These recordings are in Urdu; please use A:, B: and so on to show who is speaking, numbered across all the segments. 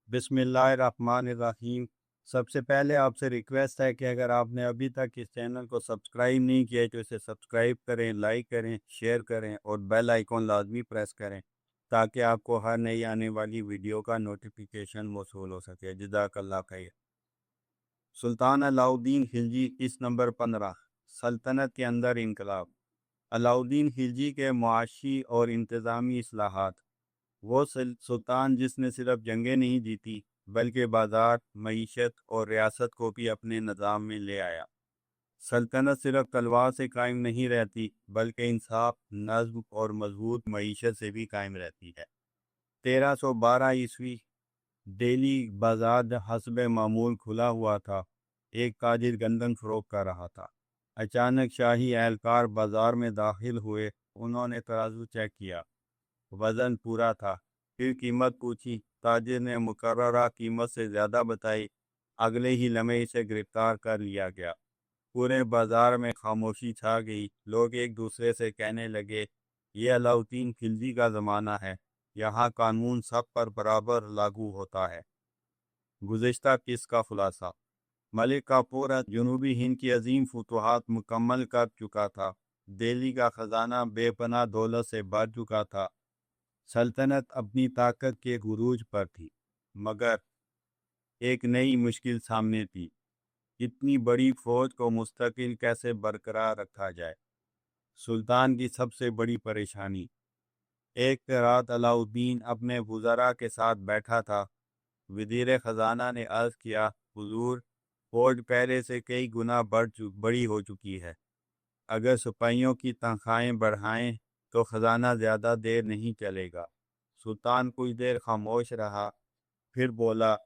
A: بسم اللہ الرحمن الرحیم۔ سب سے پہلے آپ سے ریکویسٹ ہے کہ اگر آپ نے ابھی تک اس چینل کو سبسکرائب نہیں کیا تو اسے سبسکرائب کریں، لائک کریں، شیئر کریں اور بیل آئیکن لازمی پریس کریں تاکہ آپ کو ہر نئی آنے والی ویڈیو کا نوٹیفیکیشن موصول ہو سکے۔ جزاک اللہ خیر۔ سلطان علاء الدین خلجی اس نمبر 15، سلطنت کے اندر انقلاب۔ علاء الدین خلجی کے معاشی اور انتظامی اصلاحات۔ وہ سلطان جس نے صرف جنگیں نہیں جیتی بلکہ بازار، معیشت اور ریاست کو بھی اپنے نظام میں لے آیا۔ سلطنت صرف تلوار سے قائم نہیں رہتی بلکہ انصاف، نظم اور مضبوط معیشت سے بھی قائم رہتی ہے۔ 1312 دہلی بازار حسب معمول کھلا ہوا تھا۔ ایک تاجر گندم فروخت کر رہا تھا۔ اچانک شاہی اہلکار بازار میں داخل ہوئے۔ انہوں نے ترازو چیک کیا، وزن پورا تھا۔ پھر قیمت پوچھی، تاجر نے مقررہ قیمت سے زیادہ بتائی۔ اگلے ہی لمحے اسے گرفتار کر لیا گیا۔ پورے بازار میں خاموشی چھا گئی۔ لوگ ایک دوسرے سے کہنے لگے، یہ علاء الدین خلجی کا زمانہ ہے، یہاں قانون سب پر برابر لاگو ہوتا ہے۔ گزشتہ قسط کا خلاصہ۔ ملک کافور جنوبی ہند کی عظیم فتوحات مکمل کر چکا تھا۔ دہلی کا خزانہ بے پناہ دولت سے بھر چکا تھا۔ سلطنت اپنی طاقت کے عروج پر تھی، مگر ایک نئی مشکل سامنے تھی۔ اتنی بڑی فوج کو مستقل کیسے برقرار رکھا جائے؟ سلطان کی سب سے بڑی پریشانی۔ ایک رات علاء الدین اپنے وزراء کے ساتھ بیٹھا تھا۔ وزیر خزانہ نے عرض کیا، حضور، فوج پہلے سے کئی گنا بڑی ہو چکی ہے۔ اگر سپاہیوں کی تنخواہیں بڑھائیں تو خزانہ زیادہ دیر نہیں چلے گا۔ سلطان کچھ دیر خاموش رہا، پھر بولا،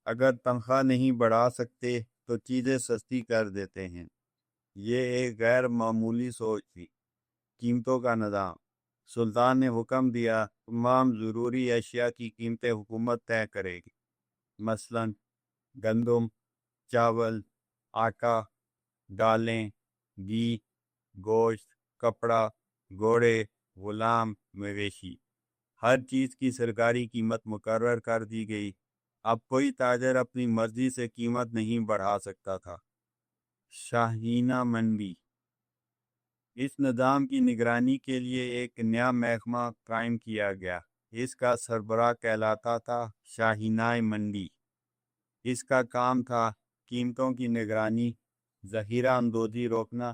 A: اگر تنخواہ نہیں بڑھا سکتے تو چیزیں سستی کر دیتے ہیں۔ یہ ایک غیر معمولی سوچ تھی۔ قیمتوں کا نظام۔ سلطان نے حکم دیا، تمام ضروری اشیاء کی قیمتیں حکومت طے کرے گی، مثلا گندم، چاول، آٹا، دالیں، گھی، گوشت، کپڑا، گھوڑے، غلام، مویشی۔ ہر چیز کی سرکاری قیمت مقرر کر دی گئی۔ اب کوئی تاجر اپنی مرضی سے قیمت نہیں بڑھا سکتا تھا۔ شاہینہ منڈی۔ اس نظام کی نگرانی کے لیے ایک نیا محکمہ قائم کیا گیا۔ اس کا سربراہ کہلاتا تھا شاہینہ منڈی۔ اس کا کام تھا قیمتوں کی نگرانی، ذخیرہ اندوزی روکنا،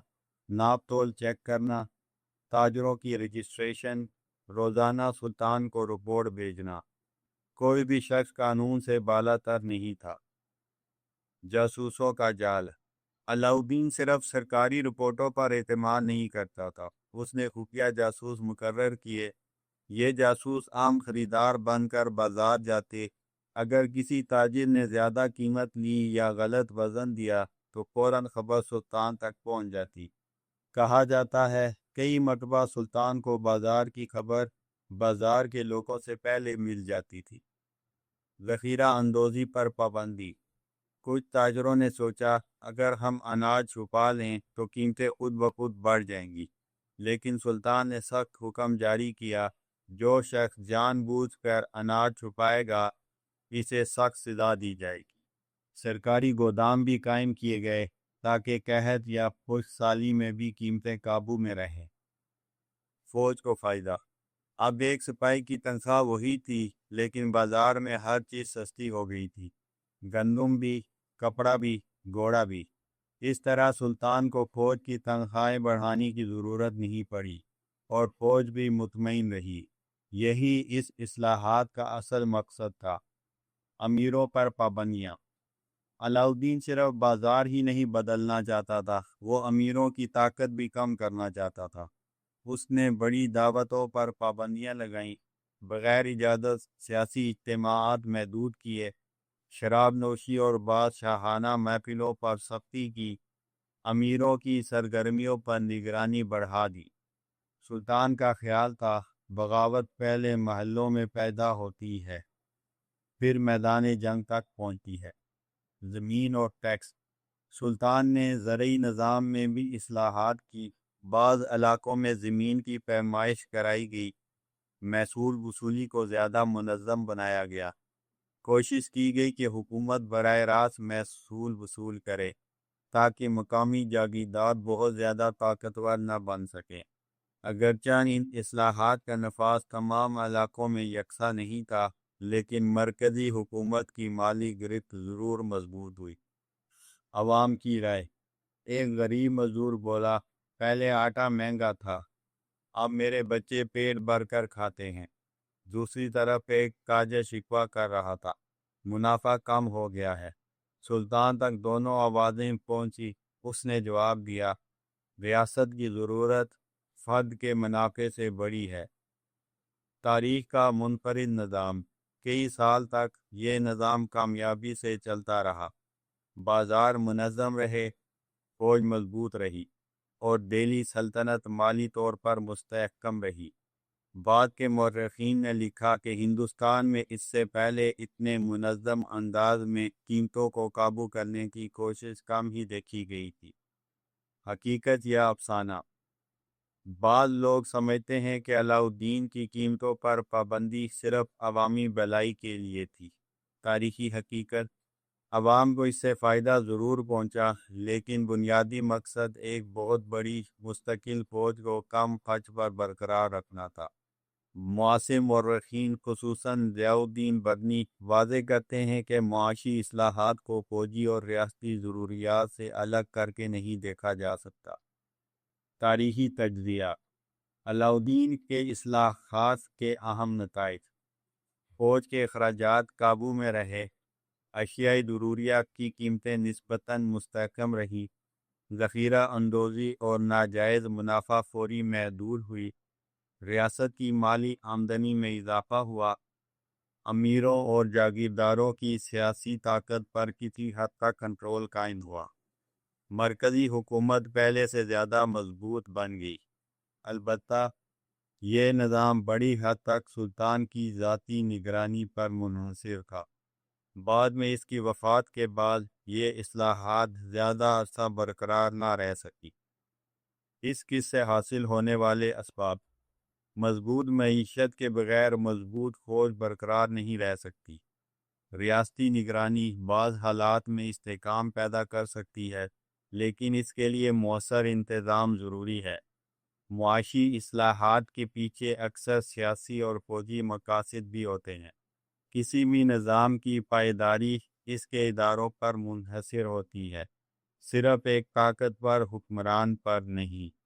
A: ناپ تول چیک کرنا، تاجروں کی رجسٹریشن، روزانہ سلطان کو رپورٹ بھیجنا۔ کوئی بھی شخص قانون سے بالا تر نہیں تھا۔ جاسوسوں کا جال۔ علاء الدین صرف سرکاری رپورٹوں پر اعتماد نہیں کرتا تھا، اس نے خفیہ جاسوس مقرر کیے۔ یہ جاسوس عام خریدار بن کر بازار جاتے۔ اگر کسی تاجر نے زیادہ قیمت لی یا غلط وزن دیا تو فوراً خبر سلطان تک پہنچ جاتی۔ کہا جاتا ہے کئی مرتبہ سلطان کو بازار کی خبر بازار کے لوگوں سے پہلے مل جاتی تھی۔ ذخیرہ اندوزی پر پابندی۔ کچھ تاجروں نے سوچا اگر ہم اناج چھپا لیں تو قیمتیں خود بخود بڑھ جائیں گی، لیکن سلطان نے سخت حکم جاری کیا، جو شخص جان بوجھ کر اناج چھپائے گا اسے سخت سزا دی جائے گی۔ سرکاری گودام بھی قائم کیے گئے تاکہ قحط یا خشک سالی میں بھی قیمتیں قابو میں رہیں۔ فوج کو فائدہ۔ اب ایک سپاہی کی تنخواہ وہی تھی، لیکن بازار میں ہر چیز سستی ہو گئی تھی، گندم بھی، کپڑا بھی، گھوڑا بھی۔ اس طرح سلطان کو فوج کی تنخواہیں بڑھانے کی ضرورت نہیں پڑی اور فوج بھی مطمئن رہی۔ یہی اس اصلاحات کا اصل مقصد تھا۔ امیروں پر پابندیاں۔ علاء الدین صرف بازار ہی نہیں بدلنا چاہتا تھا، وہ امیروں کی طاقت بھی کم کرنا چاہتا تھا۔ اس نے بڑی دعوتوں پر پابندیاں لگائیں، بغیر اجازت سیاسی اجتماعات محدود کیے، شراب نوشی اور بعض شاہانہ محفلوں پر سختی کی، امیروں کی سرگرمیوں پر نگرانی بڑھا دی۔ سلطان کا خیال تھا بغاوت پہلے محلوں میں پیدا ہوتی ہے، پھر میدان جنگ تک پہنچتی ہے۔ زمین اور ٹیکس۔ سلطان نے زرعی نظام میں بھی اصلاحات کی۔ بعض علاقوں میں زمین کی پیمائش کرائی گئی، محصول وصولی کو زیادہ منظم بنایا گیا۔ کوشش کی گئی کہ حکومت براہ راست محصول وصول کرے تاکہ مقامی جاگیردار بہت زیادہ طاقتور نہ بن سکیں۔ اگرچہ ان اصلاحات کا نفاذ تمام علاقوں میں یکساں نہیں تھا، لیکن مرکزی حکومت کی مالی گرفت ضرور مضبوط ہوئی۔ عوام کی رائے۔ ایک غریب مزدور بولا، پہلے آٹا مہنگا تھا، اب میرے بچے پیٹ بھر کر کھاتے ہیں۔ دوسری طرف ایک تاجر شکوہ کر رہا تھا، منافع کم ہو گیا ہے۔ سلطان تک دونوں آوازیں پہنچی۔ اس نے جواب دیا، ریاست کی ضرورت فرد کے منافع سے بڑی ہے۔ تاریخ کا منفرد نظام۔ کئی سال تک یہ نظام کامیابی سے چلتا رہا۔ بازار منظم رہے، فوج مضبوط رہی، اور دہلی سلطنت مالی طور پر مستحکم رہی۔ بعد کے مورخین نے لکھا کہ ہندوستان میں اس سے پہلے اتنے منظم انداز میں قیمتوں کو قابو کرنے کی کوشش کم ہی دیکھی گئی تھی۔ حقیقت یا افسانہ۔ بعض لوگ سمجھتے ہیں کہ علاؤالدین کی قیمتوں پر پابندی صرف عوامی بھلائی کے لیے تھی۔ تاریخی حقیقت، عوام کو اس سے فائدہ ضرور پہنچا، لیکن بنیادی مقصد ایک بہت بڑی مستقل فوج کو کم خرچ پر برقرار رکھنا تھا۔ معاصر مورخین خصوصاً ضیاء الدین برنی واضح کرتے ہیں کہ معاشی اصلاحات کو فوجی اور ریاستی ضروریات سے الگ کر کے نہیں دیکھا جا سکتا۔ تاریخی تجزیہ۔ علاؤالدین کے اصلاحات کے اہم نتائج۔ فوج کے اخراجات قابو میں رہے، اشیاء ضروریات کی قیمتیں نسبتاً مستحکم رہیں، ذخیرہ اندوزی اور ناجائز منافع فوری محدود ہوئی، ریاست کی مالی آمدنی میں اضافہ ہوا، امیروں اور جاگیرداروں کی سیاسی طاقت پر کسی حد تک کنٹرول قائم ہوا، مرکزی حکومت پہلے سے زیادہ مضبوط بن گئی۔ البتہ یہ نظام بڑی حد تک سلطان کی ذاتی نگرانی پر منحصر تھا۔ بعد میں اس کی وفات کے بعد یہ اصلاحات زیادہ عرصہ برقرار نہ رہ سکی۔ اس کس سے حاصل ہونے والے اسباب۔ مضبوط معیشت کے بغیر مضبوط فوج برقرار نہیں رہ سکتی۔ ریاستی نگرانی بعض حالات میں استحکام پیدا کر سکتی ہے، لیکن اس کے لیے مؤثر انتظام ضروری ہے۔ معاشی اصلاحات کے پیچھے اکثر سیاسی اور فوجی مقاصد بھی ہوتے ہیں۔ کسی بھی نظام کی پائیداری اس کے اداروں پر منحصر ہوتی ہے، صرف ایک طاقتور حکمران پر نہیں۔